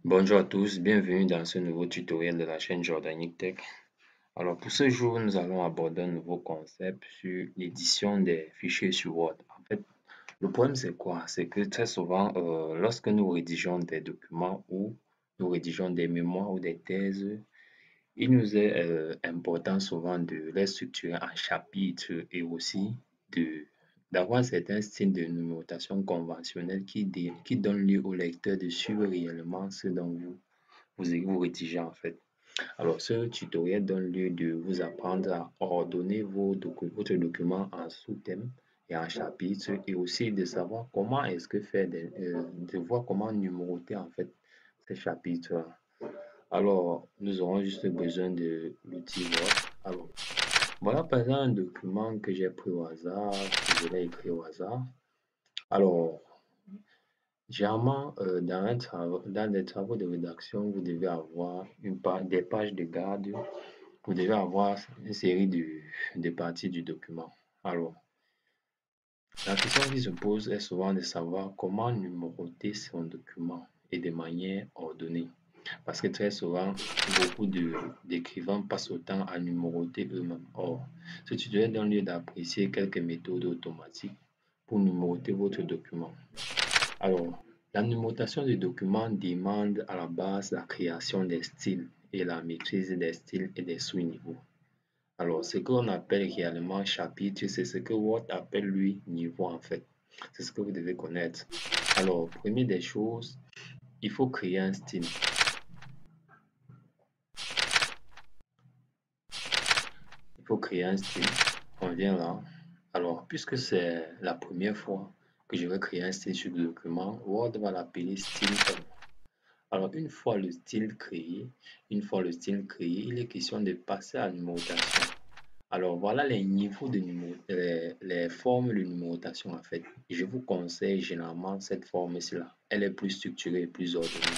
Bonjour à tous, bienvenue dans ce nouveau tutoriel de la chaîne Jordanic Tech. Alors pour ce jour, nous allons aborder un nouveau concept sur l'édition des fichiers sur Word. En fait, le problème c'est quoi? C'est que très souvent, lorsque nous rédigeons des documents ou nous rédigeons des mémoires ou des thèses, il nous est important souvent de les structurer en chapitres et aussi de d'avoir certains styles de numérotation conventionnels qui donnent lieu au lecteur de suivre réellement ce dont vous rédigez en fait. Alors, ce tutoriel donne lieu de vous apprendre à ordonner votre document en sous-thèmes et en chapitres et aussi de savoir comment est-ce que faire, de voir comment numéroter en fait ces chapitres. Alors, nous aurons juste besoin de l'outil Word. Alors, voilà par exemple un document que j'ai pris au hasard, que je l'ai écrit au hasard. Alors, généralement, dans les travaux de rédaction, vous devez avoir des pages de garde. Vous devez avoir une série de parties du document. Alors, la question qui se pose est souvent de savoir comment numéroter son document et de manière ordonnée. Parce que très souvent, beaucoup d'écrivains passent au temps à numéroter eux-mêmes. Or, ce tutoriel donne lieu d'apprécier quelques méthodes automatiques pour numéroter votre document. Alors, la numérotation des documents demande à la base la création des styles et la maîtrise des styles et des sous-niveaux. Alors, ce qu'on appelle réellement chapitre, c'est ce que Word appelle lui niveau en fait. C'est ce que vous devez connaître. Alors, première des choses, il faut créer un style. Il faut créer un style. On vient là. Alors, puisque c'est la première fois que je vais créer un style sur le document, Word va l'appeler style 1. Alors, une fois le style créé, il est question de passer à la numérotation. Alors, voilà les niveaux de les formes de numérotation en fait. Je vous conseille généralement cette forme-ci-là. Elle est plus structurée et plus ordonnée.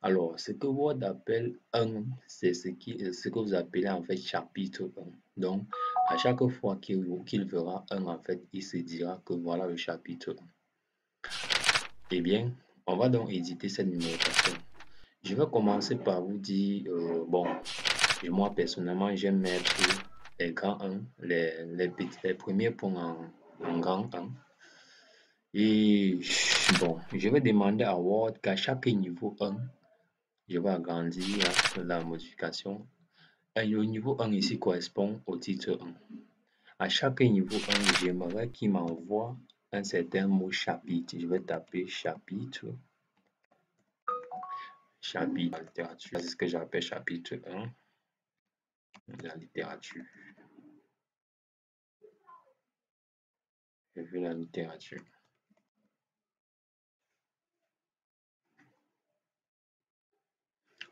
Alors, ce que Word appelle 1, c'est ce que vous appelez en fait chapitre 1. Donc, à chaque fois qu'il verra 1, en fait, il se dira que voilà le chapitre 1. Eh bien, on va donc éditer cette numérotation. Je vais commencer par vous dire, bon, moi personnellement, j'aime mettre les grands 1, les premiers points en grand 1. Et bon, je vais demander à Word qu'à chaque niveau 1, je vais agrandir la modification. Et le niveau 1 ici correspond au titre 1. À chaque niveau 1, j'aimerais qu'il m'envoie un certain mot chapitre. Je vais taper chapitre, chapitre, littérature. C'est ce que j'appelle chapitre 1, la littérature. J'ai vu la littérature.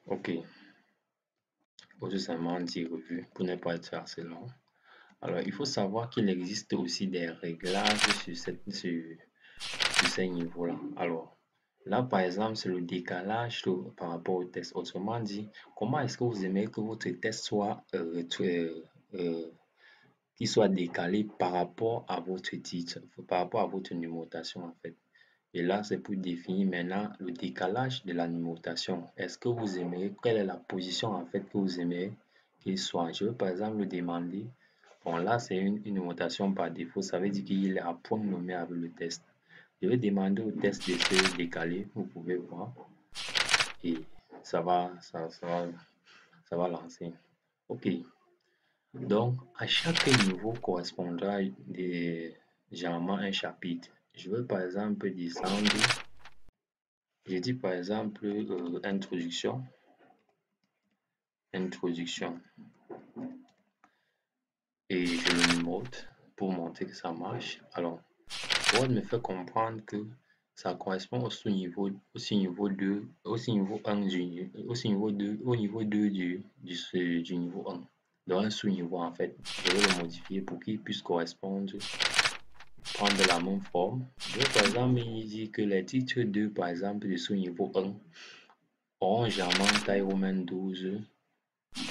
Ok. Faut tout simplement dire revue pour ne pas être assez long. Alors, il faut savoir qu'il existe aussi des réglages sur ces niveaux-là. Alors, là, par exemple, c'est le décalage par rapport au test. Autrement dit, comment est-ce que vous aimez que votre test soit, qu'il soit décalé par rapport à votre titre, par rapport à votre numérotation en fait. Et là, c'est pour définir maintenant le décalage de la numérotation. Est-ce que vous aimez, quelle est la position en fait que vous aimez qu'il soit? Je veux par exemple le demander. Bon, là, c'est une numérotation par défaut. Ça veut dire qu'il est à point nommé avec le test. Je vais demander au test de se décaler. Vous pouvez voir. Et ça va lancer. OK. Donc, à chaque niveau correspondra généralement un chapitre. Je veux par exemple descendre. Je dis par exemple introduction. Introduction. Et je le numérote pour montrer que ça marche. Alors, Word me fait comprendre que ça correspond au sous-niveau, niveau 2, au niveau 1 au niveau 2, au niveau 2 du niveau 1. Donc un sous-niveau en fait. Je vais le modifier pour qu'il puisse correspondre, prendre la même forme. Je vais par exemple dire que les titres 2 par exemple du sous-niveau 1 auront généralement taille romaine 12.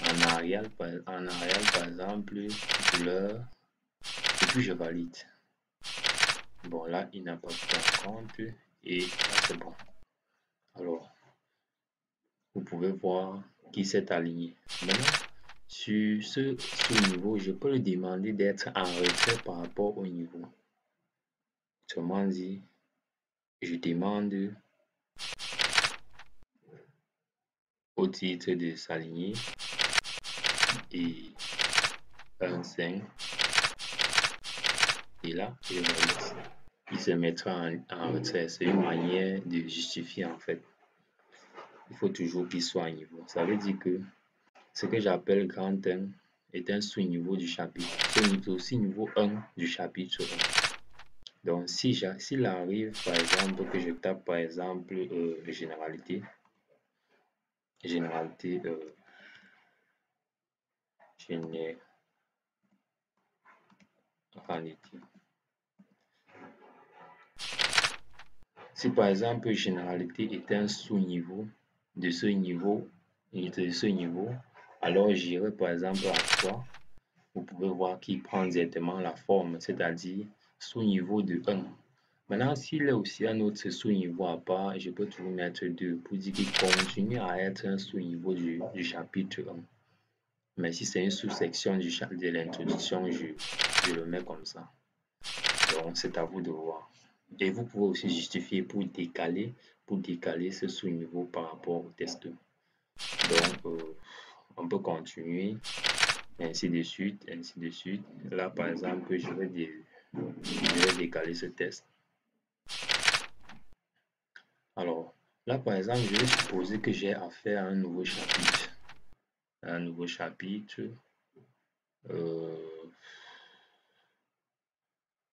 En Arial par exemple, couleur, et puis je valide. Bon, là, il n'a pas pris en compte, et là, c'est bon. Alors, pouvez voir qu'il s'est aligné. Maintenant, sur ce sous-niveau, je peux lui demander d'être en retrait par rapport au niveau. Autrement dit, je demande au titre de s'aligner et 1,5. Et là, il se mettra en retrait. C'est une manière de justifier en fait. Il faut toujours qu'il soit à niveau. Ça veut dire que ce que j'appelle grand 1 est un sous-niveau du chapitre. C'est aussi niveau 1 du chapitre 1. Donc, s'il arrive, par exemple, que je tape, par exemple, généralité, si par exemple généralité est un sous-niveau de ce niveau, alors j'irai par exemple à 3. Vous pouvez voir qu'il prend directement la forme, c'est-à-dire sous-niveau de 1. Maintenant, s'il est aussi un autre sous-niveau à part, je peux toujours mettre 2 pour dire qu'il continue à être un sous-niveau du chapitre 1. Mais si c'est une sous-section de l'introduction, je le mets comme ça. Donc, c'est à vous de voir. Et vous pouvez aussi justifier pour décaler ce sous-niveau par rapport au test. Donc, on peut continuer, ainsi de suite, ainsi de suite. Là, par exemple, je vais décaler ce test. Alors, là, par exemple, je vais supposer que j'ai affaire à un nouveau chapitre.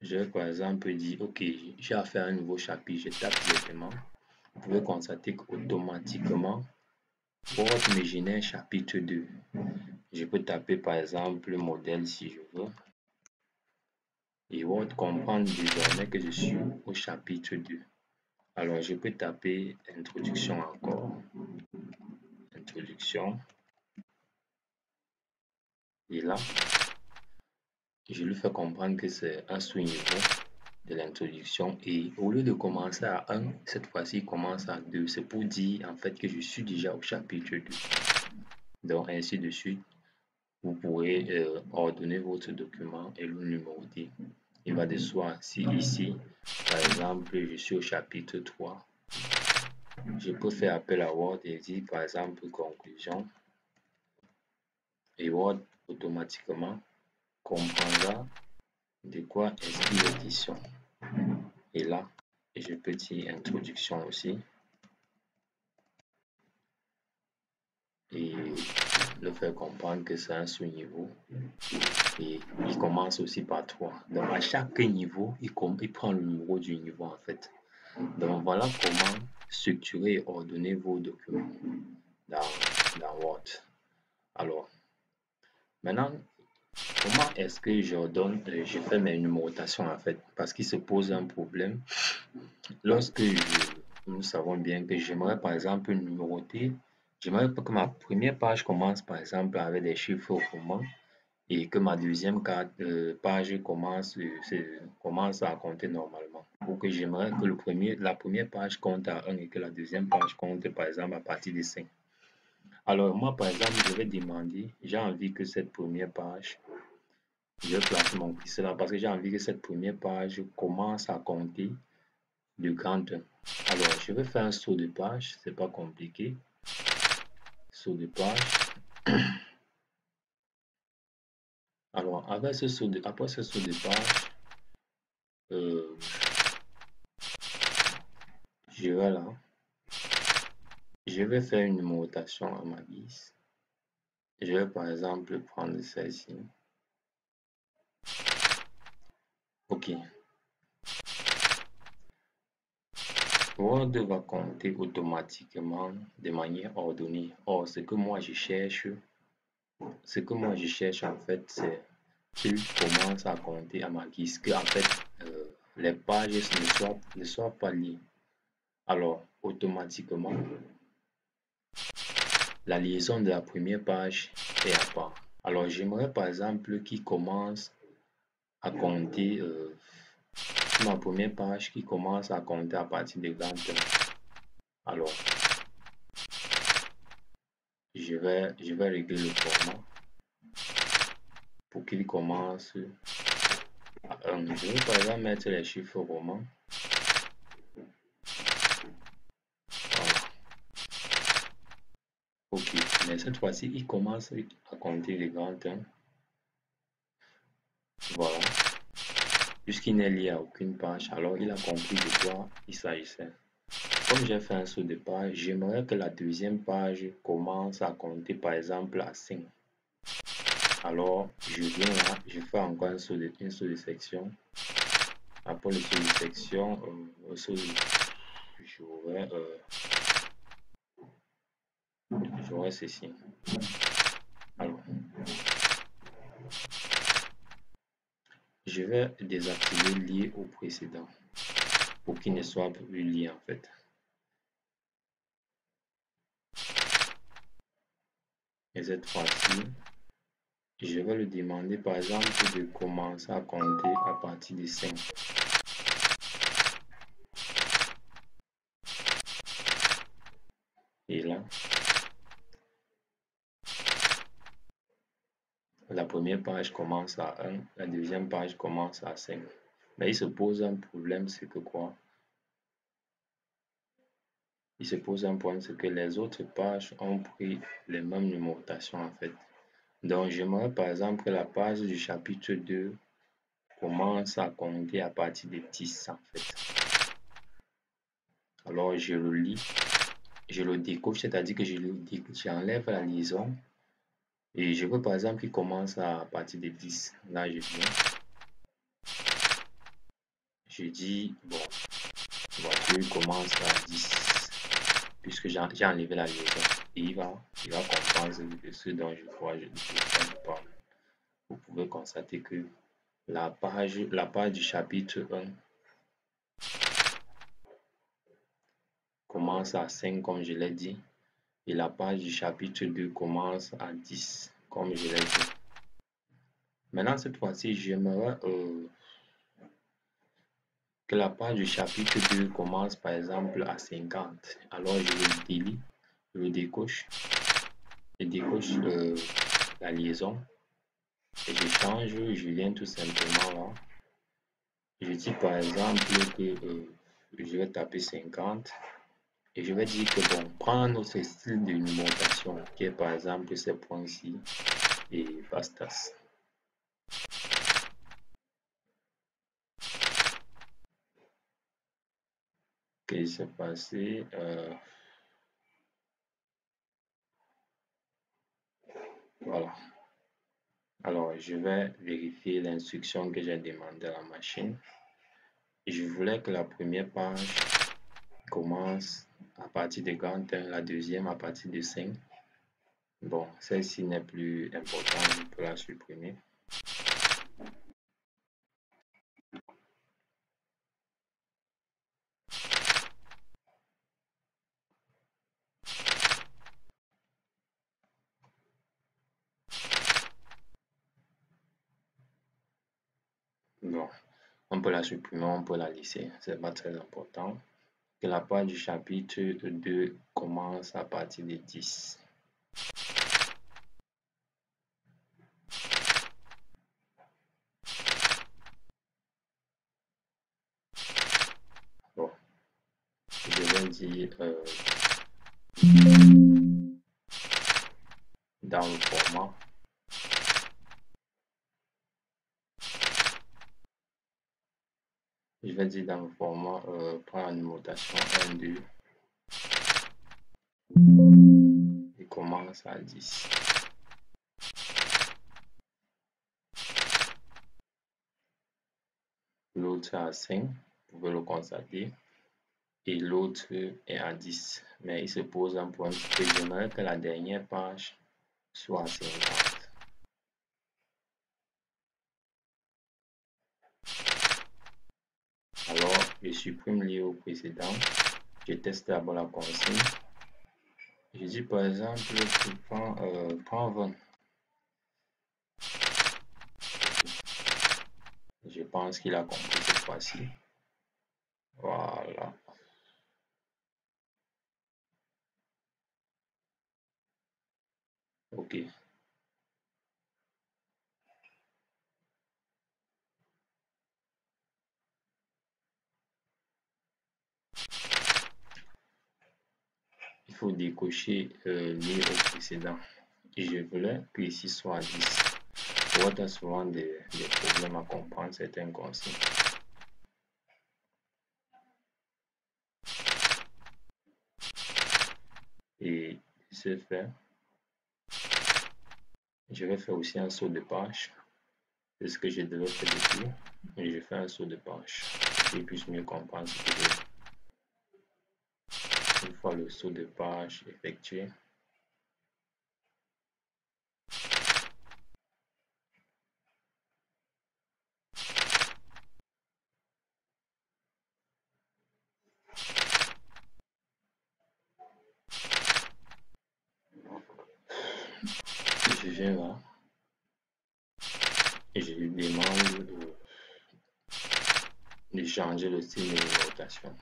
Je vais par exemple dire, ok, j'ai affaire à un nouveau chapitre, je tape directement. Vous pouvez constater qu'automatiquement, Word me génère chapitre 2. Je peux taper par exemple modèle si je veux. Et Word comprend désormais que je suis au chapitre 2. Alors, je peux taper introduction encore. Introduction. Et là, je lui fais comprendre que c'est un sous-niveau de l'introduction. Et au lieu de commencer à 1, cette fois-ci, il commence à 2. C'est pour dire en fait que je suis déjà au chapitre 2. Donc, ainsi de suite. Vous pourrez ordonner votre document et le numéroter. Il va de soi, si ici, par exemple, je suis au chapitre 3, je peux faire appel à Word et dire, par exemple, conclusion. Et Word, automatiquement, comprendra de quoi est-ce question. Et là, je peux dire introduction aussi. Et le faire comprendre que c'est un sous-niveau. Et il commence aussi par 3. Donc, à chaque niveau, il prend le numéro du niveau en fait. Donc, voilà comment structurer et ordonner vos documents dans Word. Alors, maintenant, comment est-ce que je fais mes numérotations en fait? Parce qu'il se pose un problème. Lorsque nous savons bien que j'aimerais par exemple numéroter, j'aimerais que ma première page commence par exemple avec des chiffres romains et que ma deuxième page commence à compter normalement. Ou que j'aimerais que la première page compte à 1 et que la deuxième page compte par exemple à partir de 5. Alors moi par exemple, je vais demander, j'ai envie que cette première page, je vais placer mon curseur là parce que j'ai envie que cette première page commence à compter de grand 1. Alors je vais faire un saut de page, c'est pas compliqué. Saut de page. Alors, après ce saut de page, je vais là. Je vais faire une numérotation à ma guise. Je vais par exemple prendre celle-ci. Ok. Word va compter automatiquement de manière ordonnée. Or, ce que moi je cherche en fait, c'est qu'il commence à compter à ma guise, que en fait les pages ne soient pas liées. Alors, automatiquement, la liaison de la première page est à part. Alors, j'aimerais par exemple qu'il commence à compter ma première page qui commence à compter à partir de 21. Alors, je vais régler le format pour qu'il commence à 1. Je vais par exemple mettre les chiffres romains. Voilà. Ok, mais cette fois-ci, il commence à compter les grands 1. Voilà. Puisqu'il n'est lié à aucune page, alors il a compris de quoi il s'agissait. Comme j'ai fait un saut de page, j'aimerais que la deuxième page commence à compter par exemple à 5. Alors, je viens là, je fais encore un saut de section. Après le saut de section, j'aurai ceci. Alors, je vais désactiver lié au précédent pour qu'il ne soit plus lié en fait. Et cette fois-ci, je vais lui demander par exemple de commencer à compter à partir de 5. Et là, la première page commence à 1, la deuxième page commence à 5. Mais il se pose un problème, c'est que quoi? Il se pose un problème, c'est que les autres pages ont pris les mêmes numérotations en fait. Donc, j'aimerais par exemple que la page du chapitre 2 commence à compter à partir de 10 en fait. Alors, je le lis, je le découvre, c'est-à-dire que j'enlève la liaison et je veux par exemple qu'il commence à partir de 10. Là, je viens, je dis, bon, voiture commence à 10, puisque j'ai enlevé la liaison. Et il va comprendre ce dont je parle. Vous pouvez constater que la page du chapitre 1 commence à 5 comme je l'ai dit et la page du chapitre 2 commence à 10 comme je l'ai dit. Maintenant cette fois-ci j'aimerais que la page du chapitre 2 commence par exemple à 50. Alors je le délie, je le décoche, la liaison et je change, je viens tout simplement là. Je dis par exemple que je vais taper 50 et je vais dire que bon, prends notre style de numérotation qui est par exemple ces points-ci et bastas. Qu'est-ce qui s'est passé? Voilà. Alors, je vais vérifier l'instruction que j'ai demandé à la machine. Je voulais que la première page commence à partir de grand 1, la deuxième à partir de 5. Bon, celle-ci n'est plus importante, je peux la supprimer. Bon, on peut la supprimer, on peut la laisser, c'est pas très important. Que la page du chapitre 2 commence à partir de 10. Bon, je vais dire dans le format. Je vais dire dans le format, prendre la numérotation 1, 2 et commence à 10. L'autre à 5, vous pouvez le constater. Et l'autre est à 10. Mais il se pose un point que j'aimerais que la dernière page soit à 50. Alors, je supprime lié au précédent. Je teste d'abord la consigne. Je dis par exemple, prends 20. Je pense qu'il a compris cette fois-ci. Voilà. Ok. Il faut décocher lié au précédent. Et je voulais que ici soit 10. Word a souvent des problèmes à comprendre certaines consignes. Et ce fait, je vais faire aussi un saut de page. C'est ce que je devais faire depuis. Et je fais un saut de page. Pour qu'ils puissent mieux comprendre ce que je fais. Une fois le saut de page effectué, je viens là et je lui demande de changer le style de numérotation.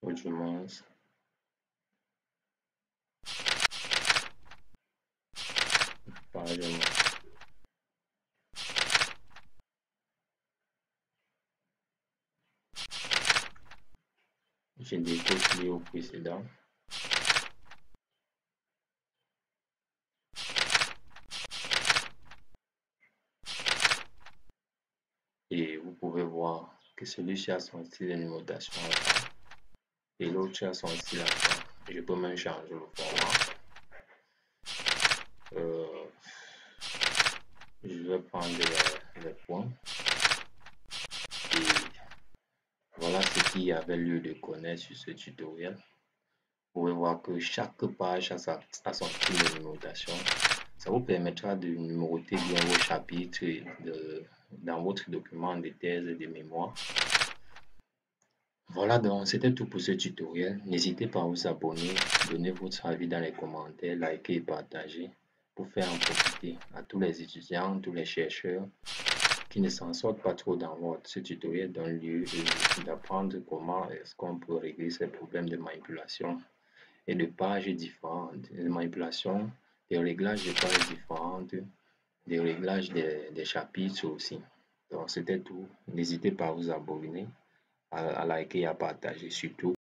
Autrement, page, je décoche lié au précédent. Et vous pouvez voir que celui-ci a son style de numérotation à part et l'autre a son style à part. Je peux même changer le format. Je vais prendre les points et voilà ce qui avait lieu de connaître sur ce tutoriel. Vous pouvez voir que chaque page a son style de numérotation. Ça vous permettra de numéroter bien vos chapitres dans votre document de thèse et de mémoire. Voilà donc, c'était tout pour ce tutoriel. N'hésitez pas à vous abonner, donner votre avis dans les commentaires, liker et partager pour faire en profiter à tous les étudiants, tous les chercheurs qui ne s'en sortent pas trop dans Word. Ce tutoriel donne lieu d'apprendre comment est-ce qu'on peut régler ces problèmes de manipulation et de pages différentes, de manipulation, des réglages de pages différentes, des réglages des chapitres aussi. Donc c'était tout. N'hésitez pas à vous abonner, à liker et à partager surtout.